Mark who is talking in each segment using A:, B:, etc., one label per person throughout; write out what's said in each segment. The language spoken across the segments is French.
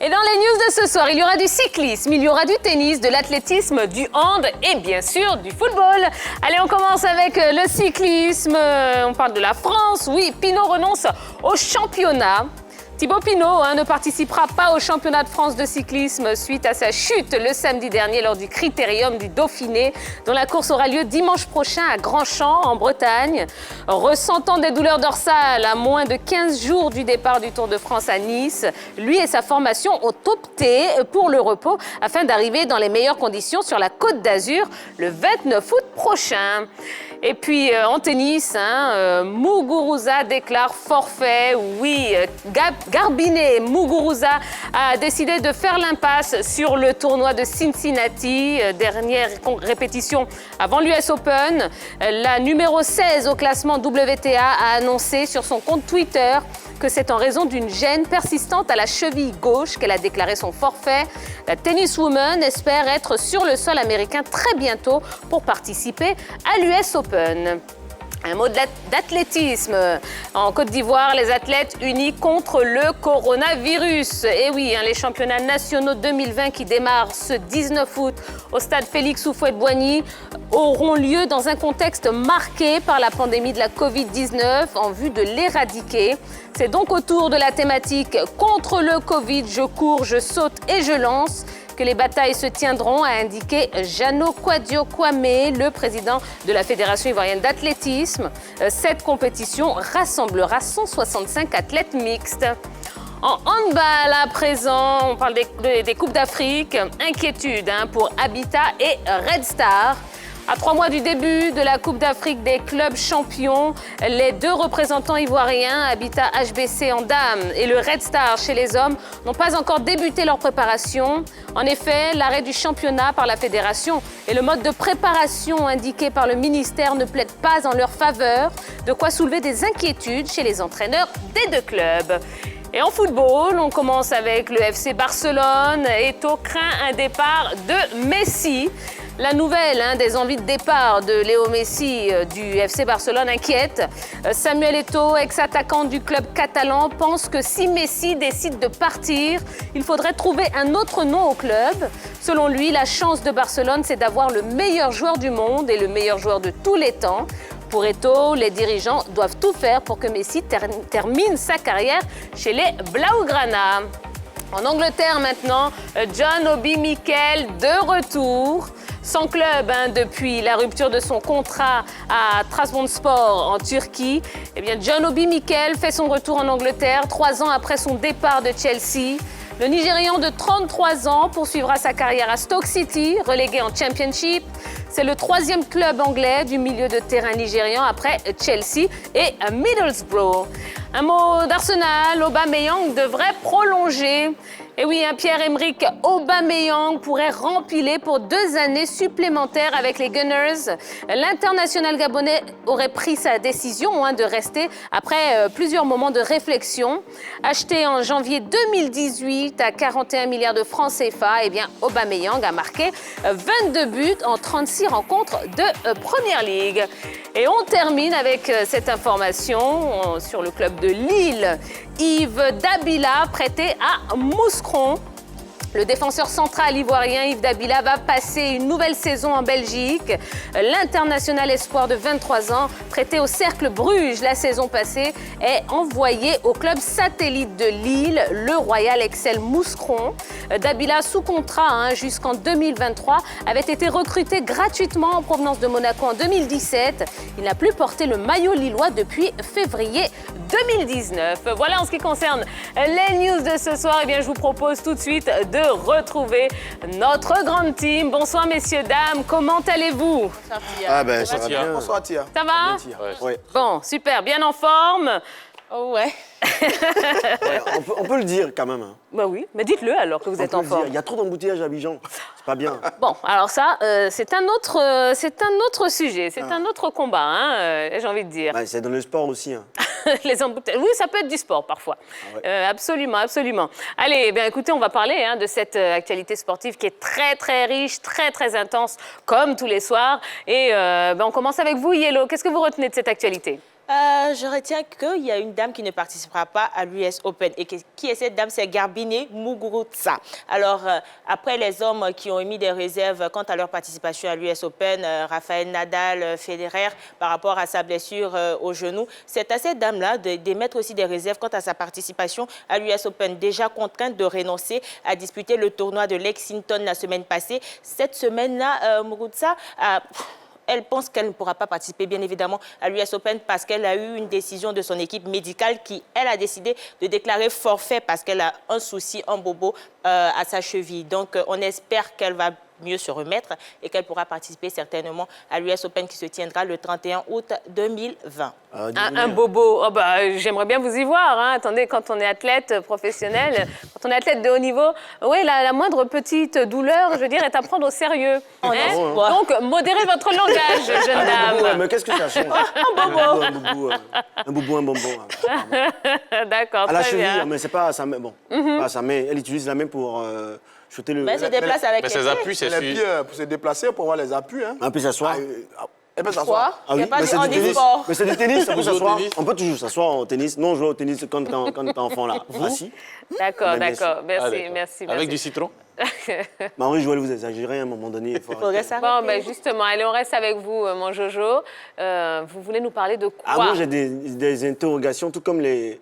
A: Et dans les news de ce soir, il y aura du cyclisme, il y aura du tennis, de l'athlétisme, du hand et bien sûr du football. Allez, on commence avec le cyclisme. On parle de la France. Oui, Pinot renonce au championnat. Thibaut Pinot ne participera pas au championnat de France de cyclisme suite à sa chute le samedi dernier lors du Critérium du Dauphiné, dont la course aura lieu dimanche prochain à Grandchamp, en Bretagne. Ressentant des douleurs dorsales à moins de 15 jours du départ du Tour de France à Nice, lui et sa formation ont opté pour le repos afin d'arriver dans les meilleures conditions sur la Côte d'Azur le 29 août prochain. Et puis en tennis, Muguruza déclare forfait. Oui, Garbiñe Muguruza a décidé de faire l'impasse sur le tournoi de Cincinnati. Dernière répétition avant l'US Open. La numéro 16 au classement WTA a annoncé sur son compte Twitter que c'est en raison d'une gêne persistante à la cheville gauche qu'elle a déclaré son forfait. La tenniswoman espère être sur le sol américain très bientôt pour participer à l'US Open. Un mot d'athlétisme. En Côte d'Ivoire, les athlètes unis contre le coronavirus. Et oui, les championnats nationaux 2020 qui démarrent ce 19 août au stade Félix Houphouët-Boigny auront lieu dans un contexte marqué par la pandémie de la Covid-19 en vue de l'éradiquer. C'est donc autour de la thématique « Contre le Covid, je cours, je saute et je lance » que les batailles se tiendront, a indiqué Jano Kwadio Kwame, le président de la Fédération ivoirienne d'athlétisme. Cette compétition rassemblera 165 athlètes mixtes. En handball à présent, on parle des Coupes d'Afrique. Inquiétude pour Habitat et Red Star. À 3 mois du début de la Coupe d'Afrique des clubs champions, les deux représentants ivoiriens, Habitat HBC en dames et le Red Star chez les hommes, n'ont pas encore débuté leur préparation. En effet, l'arrêt du championnat par la fédération et le mode de préparation indiqué par le ministère ne plaident pas en leur faveur, de quoi soulever des inquiétudes chez les entraîneurs des deux clubs. Et en football, on commence avec le FC Barcelone. Eto'o craint un départ de Messi. La nouvelle des envies de départ de Léo Messi du FC Barcelone inquiète. Samuel Eto'o, ex-attaquant du club catalan, pense que si Messi décide de partir, il faudrait trouver un autre nom au club. Selon lui, la chance de Barcelone, c'est d'avoir le meilleur joueur du monde et le meilleur joueur de tous les temps. Pour Eto'o, les dirigeants doivent tout faire pour que Messi termine sa carrière chez les Blaugrana. En Angleterre maintenant, John Obi Mikel de retour. Sans club depuis la rupture de son contrat à Trabzonspor en Turquie, John Obi Mikel fait son retour en Angleterre 3 ans après son départ de Chelsea. Le Nigérian de 33 ans poursuivra sa carrière à Stoke City, relégué en Championship. C'est le 3e club anglais du milieu de terrain nigérian après Chelsea et Middlesbrough. Un mot d'Arsenal, Aubameyang devrait prolonger. Et oui, Pierre-Emerick Aubameyang pourrait rempiler pour 2 années supplémentaires avec les Gunners. L'international gabonais aurait pris sa décision de rester après plusieurs moments de réflexion. Acheté en janvier 2018 à 41 milliards de francs CFA, Aubameyang a marqué 22 buts en 36 rencontres de Première Ligue. Et on termine avec cette information sur le club de Lille. Yves Dabila prêté à Mouscron. Le défenseur central ivoirien Yves Dabila va passer une nouvelle saison en Belgique. L'international espoir de 23 ans, prêté au Cercle Bruges la saison passée, est envoyé au club satellite de Lille, le Royal Excel Mouscron. Dabila, sous contrat jusqu'en 2023, avait été recruté gratuitement en provenance de Monaco en 2017. Il n'a plus porté le maillot lillois depuis février 2019. Voilà en ce qui concerne les news de ce soir. Je vous propose tout de suite de retrouver notre grande team. Bonsoir messieurs, dames, comment allez-vous?
B: Ça va bien.
C: Bonsoir Tia.
A: Ça va?
B: Ouais.
A: Bon, super, bien en forme?
D: Oh ouais.
B: On peut le dire quand même.
A: Bah oui, mais dites-le alors que vous êtes en forme.
B: Il y a trop d'embouteillages à Abidjan, c'est pas bien.
A: Bon, alors ça, c'est un autre sujet, c'est un autre combat, j'ai envie de dire.
B: C'est dans le sport aussi.
A: Les embouteillages, oui, ça peut être du sport parfois. Absolument, absolument. Allez, écoutez, on va parler de cette actualité sportive qui est très, très riche, très, très intense, comme tous les soirs. Et on commence avec vous, Yellow. Qu'est-ce que vous retenez de cette actualité?
C: Je retiens qu'il y a une dame qui ne participera pas à l'US Open. Et qui est cette dame? C'est Garbine Muguruza. Alors, après les hommes qui ont émis des réserves quant à leur participation à l'US Open, Rafael Nadal, Federer, par rapport à sa blessure au genou, c'est à cette dame-là d'émettre aussi des réserves quant à sa participation à l'US Open. Déjà contrainte de renoncer à disputer le tournoi de Lexington la semaine passée. Cette semaine-là, Muguruza a... Elle pense qu'elle ne pourra pas participer, bien évidemment, à l'US Open parce qu'elle a eu une décision de son équipe médicale qui, elle, a décidé de déclarer forfait parce qu'elle a un souci, un bobo à sa cheville. Donc, on espère qu'elle va mieux se remettre et qu'elle pourra participer certainement à l'US Open qui se tiendra le 31 août 2020.
A: Un bobo, oh bah, j'aimerais bien vous y voir. Hein. Attendez, quand on est athlète professionnel, quand on est athlète de haut niveau, oui, la moindre petite douleur, je veux dire, est à prendre au sérieux. Hein? Donc, modérez votre langage, jeune dame.
B: Ouais, mais qu'est-ce que ça change?
A: Un bobo.
B: Un boubou, un bonbon.
A: D'accord,
B: À la
A: très
B: cheville,
A: bien.
B: mais c'est pas sa main. Bon, pas sa main. Elle utilise la main pour shooter le...
C: Mais elle se déplace avec
D: Mais
C: les
D: ses
C: pieds.
D: appuis, c'est
E: Les pieds, pour se déplacer, pour voir les appuis. Hein.
B: Un peu s'asseoir.
E: Elle peut
C: Quoi?
E: s'asseoir.
C: Il n'y a pas
B: mais
C: de
B: c'est du tennis.
C: handisport.
B: Mais c'est du tennis, on peut
D: Vous jouez au
B: s'asseoir.
D: tennis?
B: On peut toujours s'asseoir au tennis. Non, on joue au tennis quand t'es enfant là. Assis.
A: D'accord,
B: Mais bien
A: d'accord.
B: sûr.
A: Merci,
D: d'accord.
A: merci.
D: Avec du citron?
B: Marie-Joëlle, vous exagérez à un moment donné.
C: Il faudrait s'arrêter.
A: Bon, ben justement, allez, on reste avec vous, mon Jojo. Vous voulez nous parler de quoi?
B: Ah, moi, j'ai des interrogations, tout comme les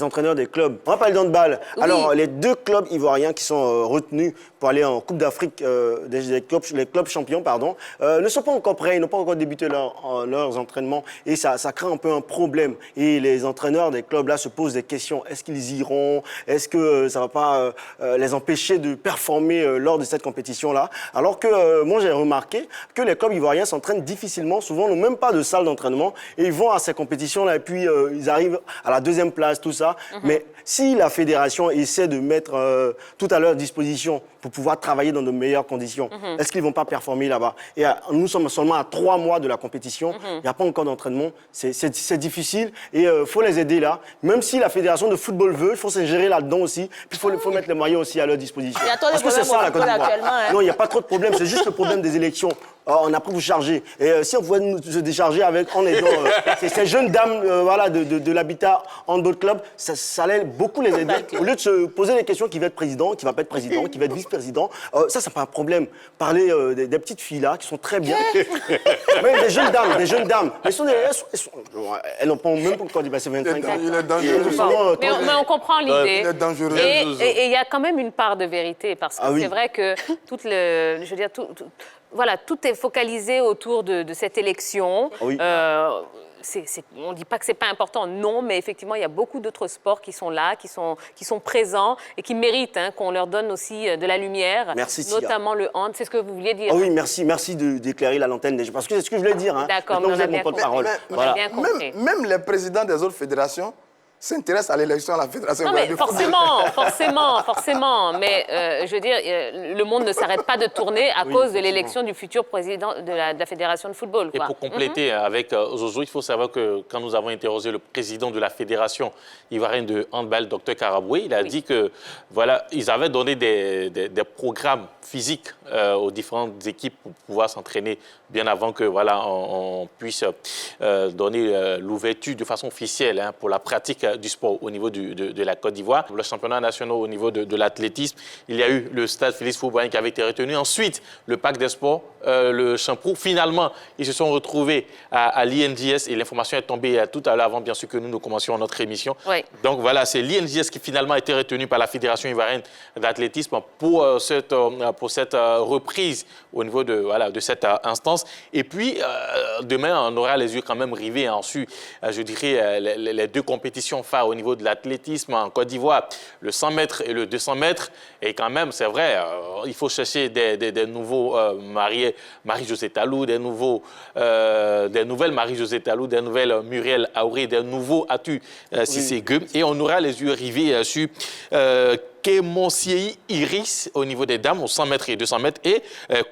B: entraîneurs des clubs. On va parler d'handball.
A: Oui.
B: Alors, les deux clubs ivoiriens qui sont retenus pour aller en Coupe d'Afrique, les clubs champions, pardon, ne sont pas encore prêts, ils n'ont pas encore débuté leurs entraînements. Et ça crée un peu un problème. Et les entraîneurs des clubs-là se posent des questions. Est-ce qu'ils iront? Est-ce que ça ne va pas les empêcher de performer lors de cette compétition-là? Alors que moi, j'ai remarqué que les clubs ivoiriens s'entraînent difficilement, souvent n'ont même pas de salle d'entraînement et ils vont à ces compétitions-là et puis ils arrivent à la deuxième place, tout ça. Mais si la fédération essaie de mettre tout à leur disposition pour pouvoir travailler dans de meilleures conditions, est-ce qu'ils ne vont pas performer là-bas? Et nous sommes seulement à 3 mois de la compétition, il n'y a pas encore d'entraînement, c'est difficile et il faut les aider là. Même si la fédération de football veut, il faut s'ingérer là-dedans aussi, puis il faut mettre les moyens aussi à leur disposition.
C: Il y a trop de
B: Parce que c'est
C: problèmes
B: ça
C: au
B: la Côte
C: football
B: d'Ivoire.
C: actuellement, hein.
B: Non, il n'y a pas trop de problème, c'est juste le problème des élections. On a pris vous charger. Et si on pouvait nous se décharger en aidant ces jeunes dames voilà, de l'habitat handball club, ça allait beaucoup les aider. Au lieu de se poser des questions qui va être président, qui va pas être président, qui va être vice-président, ça, c'est pas un problème. Parler des petites filles là qui sont très bien. Mais des jeunes dames. Elles n'ont pas même pas encore dépassé 25 ans.
E: Il est dangereux.
A: Mais on comprend l'idée.
E: Il est dangereux.
A: Et il y a quand même une part de vérité, parce que
B: Ah oui.
A: c'est vrai que voilà, tout est focalisé autour de cette élection.
B: Ah oui.
A: On ne dit pas que ce n'est pas important, non, mais effectivement, il y a beaucoup d'autres sports qui sont là, qui sont présents et qui méritent qu'on leur donne aussi de la lumière.
B: Merci, Sia.
A: Notamment le hand, c'est ce que vous vouliez dire.
B: Ah oui, merci d'éclairer la lanterne déjà. Parce que c'est ce que je voulais dire. Hein.
A: D'accord,
B: Maintenant,
A: mais on
B: vous
A: a
B: êtes
A: bien
B: mon porte-parole.
A: compris.
B: Voilà.
A: Bien compris.
E: Même les présidents des autres fédérations s'intéressent à l'élection à la fédération.
A: Non, mais
E: de football.
A: forcément. Mais je veux dire, le monde ne s'arrête pas de tourner à cause de l'élection du futur président de la Fédération de football.
D: Et
A: Quoi.
D: pour compléter avec Jojo, il faut savoir que quand nous avons interrogé le président de la Fédération ivoirienne de handball, Dr Karaboué, il a dit que voilà, ils avaient donné des programmes physiques aux différentes équipes pour pouvoir s'entraîner bien avant que voilà, on puisse donner l'ouverture de façon officielle pour la pratique du sport au niveau de la Côte d'Ivoire. Le championnat national au niveau de l'athlétisme, il y a eu le stade Félix Houphouët-Boigny qui avait été retenu. Ensuite, le Parc des Sports, le Champrou. Finalement, ils se sont retrouvés à l'INJS et l'information est tombée tout à l'heure avant, bien sûr, que nous commencions notre émission.
A: Oui.
D: Donc voilà, c'est l'INJS qui finalement a été retenu par la Fédération ivoirienne d'athlétisme pour cette reprise au niveau de cette instance. Et puis, demain, on aura les yeux quand même rivés sur, je dirais, les deux compétitions phares au niveau de l'athlétisme en Côte d'Ivoire, le 100 mètres et le 200 mètres. Et quand même, c'est vrai, il faut chercher des nouveaux Marie-Josée Talou, des nouvelles Marie-Josée Talou, des nouvelles Muriel Aouré, des nouveaux Atu Sissé Gueux. Et on aura les yeux rivés sur Kemonsiei Iris au niveau des dames, au 100 mètres et 200 mètres. Et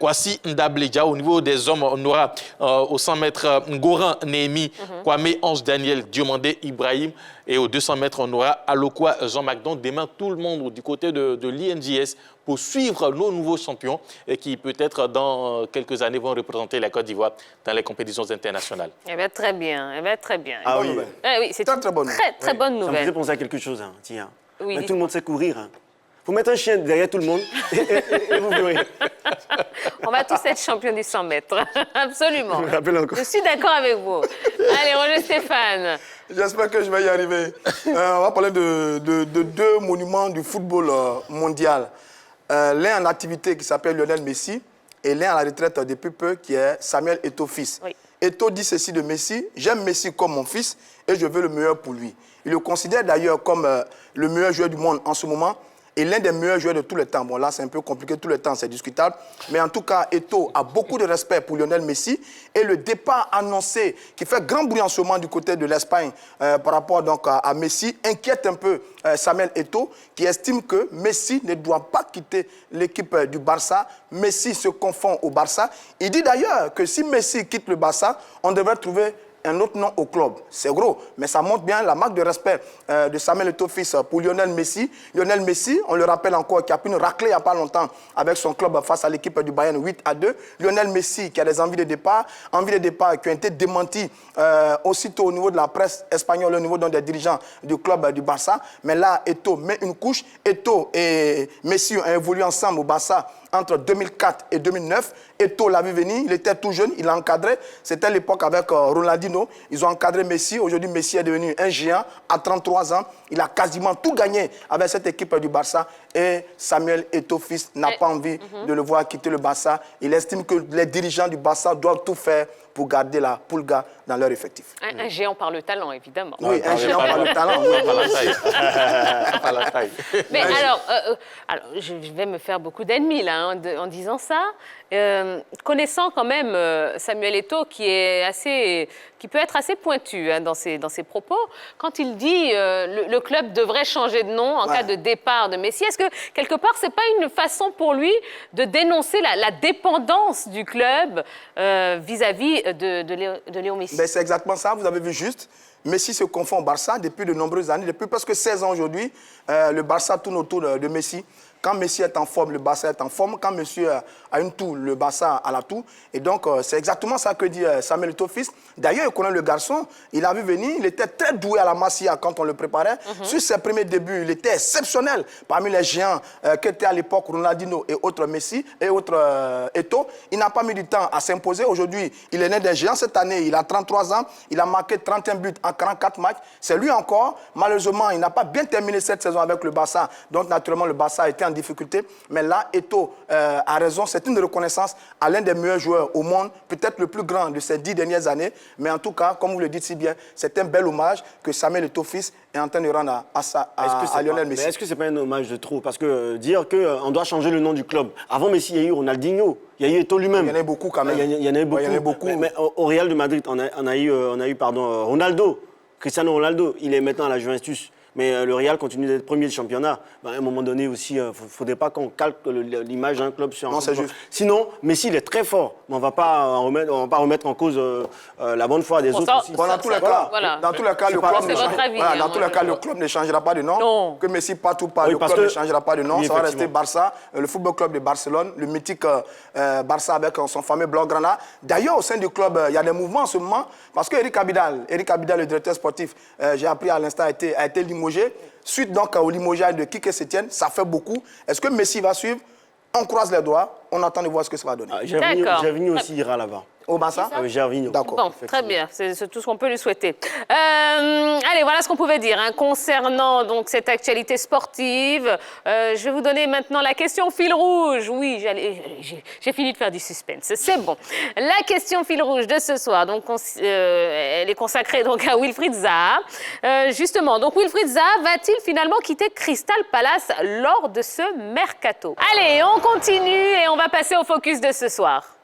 D: Kwasi Ndableja au niveau des hommes. On aura au 100 mètres Ngoran Néhémie, Kwame Ange Daniel, Diomandé Ibrahim. Et aux 200 mètres, on aura Alokwa Jean-Marc. Donc demain, tout le monde du côté de l'INJS pour suivre nos nouveaux champions et qui peut-être dans quelques années vont représenter la Côte d'Ivoire dans les compétitions internationales.
A: Eh bien, très bien. Eh bien, très bien.
B: Ah oui,
A: oui c'est
E: Très, très bonne
A: très bonne
B: ça me
A: nouvelle.
B: faisait penser à quelque chose, hein, tiens.
A: Oui,
B: Mais tout le monde sait courir. Hein. Faut mettre un chien derrière tout le monde et vous verrez.
A: On va tous être champions du 100 mètres. Absolument.
B: Je me rappelle encore.
A: Je suis d'accord avec vous. Allez, Roger Stéphane.
E: J'espère que je vais y arriver. On va parler de deux monuments du football mondial. L'un en activité qui s'appelle Lionel Messi et l'un à la retraite depuis peu qui est Samuel Eto'o fils.
A: Oui.
E: Eto'o dit ceci de Messi: j'aime Messi comme mon fils et je veux le meilleur pour lui. Il le considère d'ailleurs comme le meilleur joueur du monde en ce moment et l'un des meilleurs joueurs de tous les temps. Bon, là, c'est un peu compliqué, tout le temps, c'est discutable. Mais en tout cas, Eto'o a beaucoup de respect pour Lionel Messi. Et le départ annoncé, qui fait grand bruit en ce moment du côté de l'Espagne par rapport donc, à Messi, inquiète un peu Samuel Eto'o, qui estime que Messi ne doit pas quitter l'équipe du Barça. Messi se confond au Barça. Il dit d'ailleurs que si Messi quitte le Barça, on devrait trouver un autre nom au club. C'est gros, mais ça montre bien la marque de respect de Samuel Eto'o fils pour Lionel Messi. Lionel Messi, on le rappelle encore, qui a pu une raclée il n'y a pas longtemps avec son club face à l'équipe du Bayern 8-2. Lionel Messi qui a des envies de départ qui ont été démenties aussitôt au niveau de la presse espagnole, au niveau des dirigeants du club du Barça. Mais là, Eto'o met une couche. Eto'o et Messi ont évolué ensemble au Barça entre 2004 et 2009. Eto'o l'a vu venir, il était tout jeune, il a encadré. C'était l'époque avec Ronaldinho. Ils ont encadré Messi. Aujourd'hui, Messi est devenu un géant à 33 ans. Il a quasiment tout gagné avec cette équipe du Barça. Et Samuel Eto'o fils n'a pas envie de le voir quitter le Barça. Il estime que les dirigeants du Barça doivent tout faire pour garder la Pulga dans leur effectif.
A: Un géant par le talent, évidemment.
E: Oui, un géant par le talent.
D: Pas la taille. Pas la taille.
A: Mais alors, je vais me faire beaucoup d'ennemis là en disant ça. Connaissant quand même Samuel Eto'o qui peut être assez pointu dans ses propos, quand il dit le club devrait changer de nom en cas de départ de Messi, est-ce que quelque part c'est pas une façon pour lui de dénoncer la dépendance du club vis-à-vis de Léo Messi?
E: Ben, c'est exactement ça, vous avez vu juste. Messi se confond au Barça depuis de nombreuses années, depuis presque 16 ans aujourd'hui. Le Barça tourne autour de Messi. Quand Messi est en forme, le Barça est en forme. Quand Messi a une tour, le Barça a la tour. Et donc, c'est exactement ça que dit Samuel Eto'o fils. D'ailleurs, il connaît le garçon. Il a vu venir. Il était très doué à la Masia quand on le préparait. Sur ses premiers débuts, il était exceptionnel. Parmi les géants qui étaient à l'époque, Ronaldinho et autres Messi et autres Eto'o. Il n'a pas mis du temps à s'imposer. Aujourd'hui, il est né des géants. Cette année, il a 33 ans. Il a marqué 31 buts en 44 matchs. C'est lui encore. Malheureusement, il n'a pas bien terminé cette saison avec le Barça. Donc, naturellement, le Barça a été en difficulté. Mais là, Eto'o a raison. C'est une reconnaissance à l'un des meilleurs joueurs au monde, peut-être le plus grand de ces 10 dernières années. Mais en tout cas, comme vous le dites si bien, c'est un bel hommage que Samuel Eto'o fils est en train de rendre à Lionel Messi.
B: Est-ce que ce n'est pas un hommage de trop? Parce que dire qu'on doit changer le nom du club. Avant Messi, il y a eu Ronaldinho, il y a eu Eto'o lui-même.
E: Il y en a beaucoup quand même.
B: Il y en a beaucoup. Mais au Real de Madrid, on a eu Ronaldo, Cristiano Ronaldo. Il est maintenant à la Juventus. Mais le Real continue d'être premier du championnat. À un moment donné aussi, il ne faudrait pas qu'on calque l'image d'un club sur un
E: club. Non, c'est juste.
B: Sinon, Messi, il est très fort. Mais on ne va pas remettre en cause la bonne foi des autres aussi.
E: Bon, dans tous les cas, le club ne changera pas de nom.
A: Non.
E: Que Messi parte ou pas, le club ne changera pas de nom. Oui, ça va rester Barça, le football club de Barcelone, le mythique Barça avec son fameux Blaugrana. D'ailleurs, au sein du club, il y a des mouvements en ce moment. Parce que Eric Abidal, le directeur sportif, j'ai appris à l'instant, a été limogé. Suite donc au limogeage de Kike Setien, ça fait beaucoup. Est-ce que Messi va suivre? On croise les doigts, on attend de voir ce que ça va donner.
B: Gervinho aussi ira là-bas.
E: Au Barça?
B: Oui, Gervinho.
E: D'accord.
A: Bon, très bien, c'est tout ce qu'on peut lui souhaiter. Allez, voilà ce qu'on pouvait dire concernant donc, cette actualité sportive. Je vais vous donner maintenant la question fil rouge. Oui, j'ai fini de faire du suspense, c'est bon. La question fil rouge de ce soir, donc, elle est consacrée donc, à Wilfried Zaha. Justement, donc Wilfried Zaha va-t-il finalement quitter Crystal Palace lors de ce mercato? Allez, on continue et on va passer au focus de ce soir.